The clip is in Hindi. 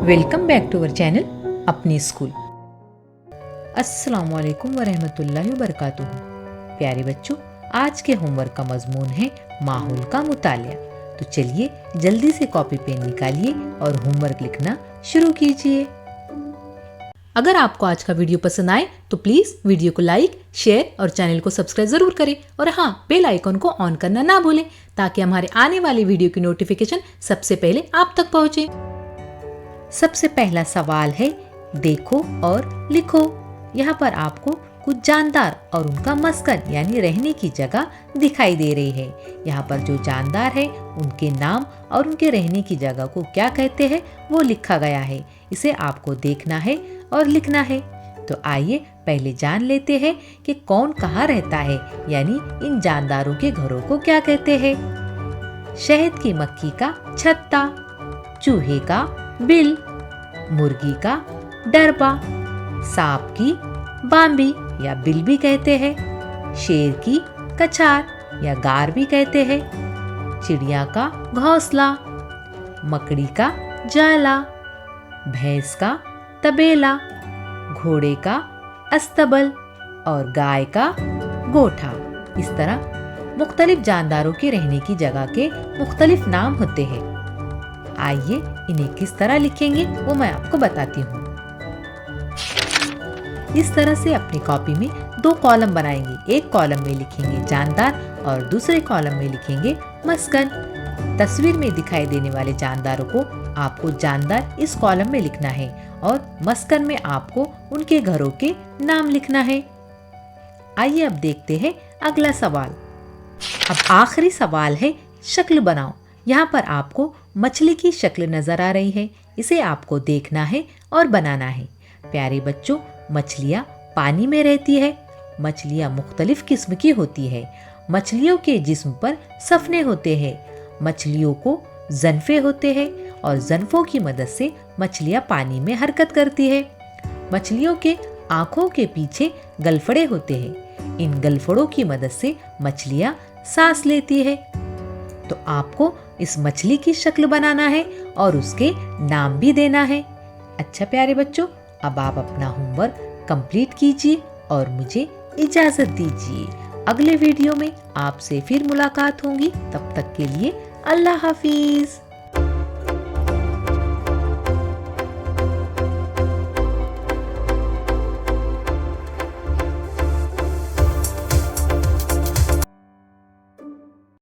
Welcome back to our channel अपनी स्कूल। अस्सलामुअलैकुम वरहमतुल्लाहि वबरकातुहू। प्यारे बच्चों, आज के होमवर्क का मजमून है माहौल का मुतालिया। तो चलिए जल्दी से कॉपी पेन निकालिए और होमवर्क लिखना शुरू कीजिए। अगर आपको आज का वीडियो पसंद आए तो प्लीज वीडियो को लाइक, शेयर और चैनल को सब्सक्राइब जरूर करें और हाँ, बेल आइकन को ऑन करना ना भूलें ताकि हमारे आने वाली वीडियो की नोटिफिकेशन सबसे पहले आप तक पहुंचे। सबसे पहला सवाल है, देखो और लिखो। यहाँ पर आपको कुछ जानदार और उनका मस्कन यानी रहने की जगह दिखाई दे रही है। यहाँ पर जो जानदार है उनके नाम और उनके रहने की जगह को क्या कहते हैं वो लिखा गया है। इसे आपको देखना है और लिखना है। तो आइए पहले जान लेते हैं कि कौन कहाँ रहता है, यानी इन जानदारों के घरों को क्या कहते हैं। शहद की मक्खी का छत्ता, चूहे का बिल, मुर्गी का डरबा, सांप की बांबी या बिल भी कहते हैं, शेर की कछार या गार भी कहते हैं, चिड़िया का घोंसला, मकड़ी का जाला, भैंस का तबेला, घोड़े का अस्तबल और गाय का गोठा। इस तरह मुख्तलिफ जानदारों के रहने की जगह के मुख्तलिफ नाम होते हैं। आइए इन्हें किस तरह लिखेंगे वो मैं आपको बताती हूँ। इस तरह से अपनी कॉपी में दो कॉलम बनाएंगे। एक कॉलम में लिखेंगे जानदार और दूसरे कॉलम में लिखेंगे मस्कन। तस्वीर में दिखाई देने वाले जानदारों को आपको जानदार इस कॉलम में लिखना है और मस्कन में आपको उनके घरों के नाम लिखना है। आइए अब देखते हैं अगला सवाल। अब आखिरी सवाल है, शक्ल बनाओ। यहाँ पर आपको मछली की शक्ल नजर आ रही है। इसे आपको देखना है और बनाना है। प्यारे बच्चों, मछलियाँ पानी में रहती है। मछलियाँ मुख्तलिफ किस्म की होती है। मछलियों के जिस्म पर सफने होते हैं। मछलियों को जन्फे होते हैं और जन्फों की मदद से मछलियाँ पानी में हरकत करती है। मछलियों के आँखों के पीछे गलफड़े होते हैं। इन गलफड़ों की मदद से मछलियाँ सांस लेती है। तो आपको इस मछली की शक्ल बनाना है और उसके नाम भी देना है। अच्छा प्यारे बच्चों, अब आप अपना होमवर्क कंप्लीट कीजिए और मुझे इजाजत दीजिए। अगले वीडियो में आपसे फिर मुलाकात होगी। तब तक के लिए अल्लाह हाफिज।